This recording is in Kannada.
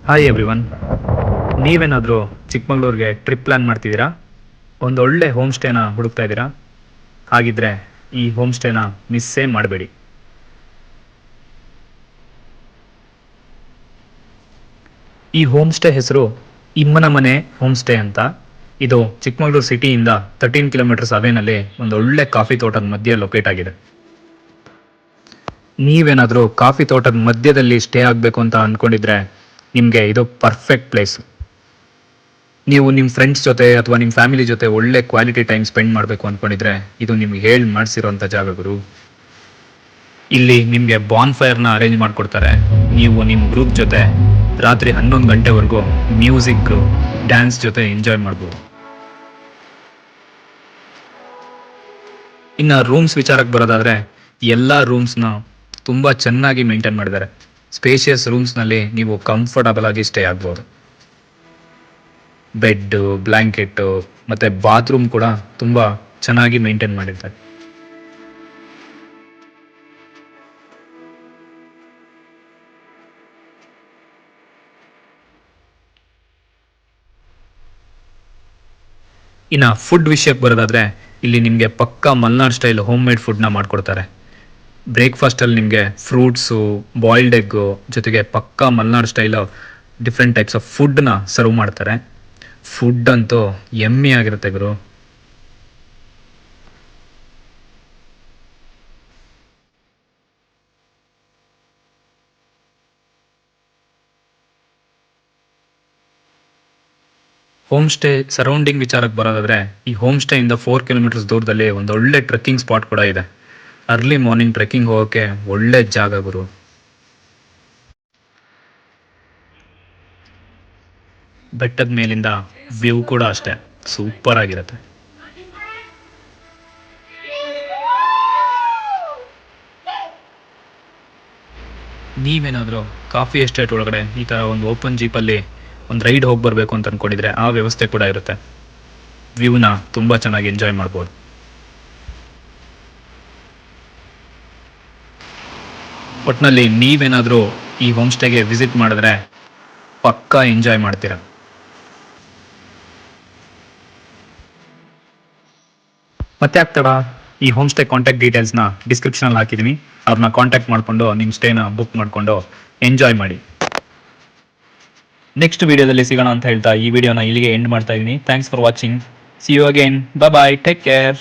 Hi everyone. ನೀವೇನಾದರೂ ಚಿಕ್ಕಮಗಳೂರಿಗೆ ಟ್ರಿಪ್ ಪ್ಲ್ಯಾನ್ ಮಾಡ್ತಿದ್ದೀರಾ? ಒಂದು ಒಳ್ಳೆ ಹೋಮ್ ಸ್ಟೇನ ಹುಡುಕ್ತಾ ಇದ್ದೀರಾ? ಹಾಗಿದ್ರೆ ಈ ಹೋಮ್ ಸ್ಟೇನ ಮಿಸ್ಸೇ ಮಾಡಬೇಡಿ. ಈ ಹೋಮ್ ಸ್ಟೇ ಹೆಸರು ಇಮ್ಮನ ಮನೆ ಹೋಮ್ ಸ್ಟೇ ಅಂತ. ಇದು ಚಿಕ್ಕಮಗಳೂರು ಸಿಟಿಯಿಂದ 13 ಕಿಲೋಮೀಟರ್ಸ್ ಅವೇನಲ್ಲಿ ಒಂದು ಒಳ್ಳೆ ಕಾಫಿ ತೋಟದ ಮಧ್ಯೆ ಲೊಕೇಟ್ ಆಗಿದೆ. ನೀವೇನಾದರೂ ಕಾಫಿ ತೋಟದ ಮಧ್ಯದಲ್ಲಿ ಸ್ಟೇ ಆಗಬೇಕು ಅಂತ ಅಂದ್ಕೊಂಡಿದ್ರೆ ನಿಮಗೆ ಇದು ಪರ್ಫೆಕ್ಟ್ ಪ್ಲೇಸ್. ನೀವು ನಿಮ್ಮ ಫ್ರೆಂಡ್ಸ್ ಜೊತೆ ಅಥವಾ ನಿಮ್ಮ ಫ್ಯಾಮಿಲಿ ಜೊತೆ ಒಳ್ಳೆ ಕ್ವಾಲಿಟಿ ಟೈಮ್ ಸ್ಪೆಂಡ್ ಮಾಡಬೇಕು ಅಂದ್ಕೊಂಡಿದ್ರೆ ಇದು ನಿಮ್ಗೆ ಹೇಳಿ ಮಾಡಿಸಿರೋಂಥ ಜಾಗ ಗುರು. ಇಲ್ಲಿ ನಿಮಗೆ ಬಾನ್ ಫೈರ್ನ ಅರೇಂಜ್ ಮಾಡಿಕೊಡ್ತಾರೆ. ನೀವು ನಿಮ್ಮ ಗ್ರೂಪ್ ಜೊತೆ ರಾತ್ರಿ 11 ಗಂಟೆವರೆಗೂ ಮ್ಯೂಸಿಕ್ ಡ್ಯಾನ್ಸ್ ಜೊತೆ ಎಂಜಾಯ್ ಮಾಡ್ಬೋದು. ಇನ್ನು ರೂಮ್ಸ್ ವಿಚಾರಕ್ಕೆ ಬರೋದಾದರೆ ಎಲ್ಲ ರೂಮ್ಸ್ನ ತುಂಬ ಚೆನ್ನಾಗಿ ಮೇಂಟೈನ್ ಮಾಡಿದ್ದಾರೆ. ಸ್ಪೇಷಿಯಸ್ ರೂಮ್ಸ್ನಲ್ಲಿ ನೀವು ಕಂಫರ್ಟಬಲ್ ಆಗಿ ಸ್ಟೇ ಆಗ್ಬೋದು. ಬೆಡ್ಡು, ಬ್ಲ್ಯಾಂಕೆಟ್ಟು ಮತ್ತು ಬಾತ್ರೂಮ್ ಕೂಡ ತುಂಬ ಚೆನ್ನಾಗಿ ಮೇಂಟೈನ್ ಮಾಡಿರ್ತಾರೆ. ಇನ್ನು ಫುಡ್ ವಿಷಯಕ್ಕೆ ಬರೋದಾದರೆ ಇಲ್ಲಿ ನಿಮಗೆ ಪಕ್ಕಾ ಮಲ್ನಾಡ್ ಸ್ಟೈಲ್ ಹೋಮ್ ಮೇಡ್ ಫುಡ್ನ ಮಾಡಿಕೊಡ್ತಾರೆ. ಬ್ರೇಕ್ಫಾಸ್ಟಲ್ಲಿ ನಿಮಗೆ ಫ್ರೂಟ್ಸು, ಬಾಯ್ಲ್ಡ್ ಎಗ್ಗು ಜೊತೆಗೆ ಪಕ್ಕಾ Malnad style different types of ಫುಡ್ನ ಸರ್ವ್ ಮಾಡ್ತಾರೆ. ಫುಡ್ ಅಂತೂ ಯಮ್ಮಿ ಆಗಿರುತ್ತೆ ಗುರು. ಹೋಮ್ ಸ್ಟೇ ಸರೌಂಡಿಂಗ್ ವಿಚಾರಕ್ಕೆ ಬರೋದಾದರೆ ಈ ಹೋಮ್ ಸ್ಟೇಯಿಂದ 4 ಕಿಲೋಮೀಟರ್ಸ್ ದೂರದಲ್ಲಿ ಒಂದು ಒಳ್ಳೆ ಟ್ರೆಕ್ಕಿಂಗ್ ಸ್ಪಾಟ್ ಕೂಡ ಇದೆ. ಅರ್ಲಿ ಮಾರ್ನಿಂಗ್ ಟ್ರೆಕ್ಕಿಂಗ್ ಹೋಗೋಕ್ಕೆ ಒಳ್ಳೆ ಜಾಗ ಗುರು. ಬೆಟ್ಟದ ಮೇಲಿಂದ ವ್ಯೂ ಕೂಡ ಅಷ್ಟೇ ಸೂಪರ್ ಆಗಿರುತ್ತೆ. ನೀವೇನಾದರೂ ಕಾಫಿ ಎಸ್ಟೇಟ್ ಒಳಗಡೆ ಈ ಥರ ಒಂದು ಓಪನ್ ಜೀಪಲ್ಲಿ ಒಂದು ರೈಡ್ ಹೋಗಿ ಬರಬೇಕು ಅಂತ ಅಂದ್ಕೊಂಡಿದ್ರೆ ಆ ವ್ಯವಸ್ಥೆ ಕೂಡ ಇರುತ್ತೆ. ವ್ಯೂನ ತುಂಬ ಚೆನ್ನಾಗಿ ಎಂಜಾಯ್ ಮಾಡ್ಬೋದು. ಒಟ್ಟಿನಲ್ಲಿ ನೀವೇನಾದರೂ ಈ ಹೋಮ್ ಸ್ಟೇಗೆ ವಿಸಿಟ್ ಮಾಡಿದ್ರೆ ಪಕ್ಕಾ ಎಂಜಾಯ್ ಮಾಡ್ತೀರಾ. ಮತ್ತೆ ಆಗ್ತಡ ಈ ಹೋಮ್ ಸ್ಟೇ ಕಾಂಟ್ಯಾಕ್ಟ್ ಡೀಟೇಲ್ಸ್ನ ಡಿಸ್ಕ್ರಿಪ್ಷನಲ್ಲಿ ಹಾಕಿದ್ದೀನಿ. ಅವ್ರನ್ನ ಕಾಂಟ್ಯಾಕ್ಟ್ ಮಾಡಿಕೊಂಡು ನಿಮ್ಮ ಸ್ಟೇನ ಬುಕ್ ಮಾಡಿಕೊಂಡು ಎಂಜಾಯ್ ಮಾಡಿ. ನೆಕ್ಸ್ಟ್ ವಿಡಿಯೋದಲ್ಲಿ ಸಿಗೋಣ ಅಂತ ಹೇಳ್ತಾ ಈ ವಿಡಿಯೋನ ಇಲ್ಲಿಗೆ ಎಂಡ್ ಮಾಡ್ತಾ ಇದ್ದೀನಿ. Thanks for watching. See you again. Bye, take care.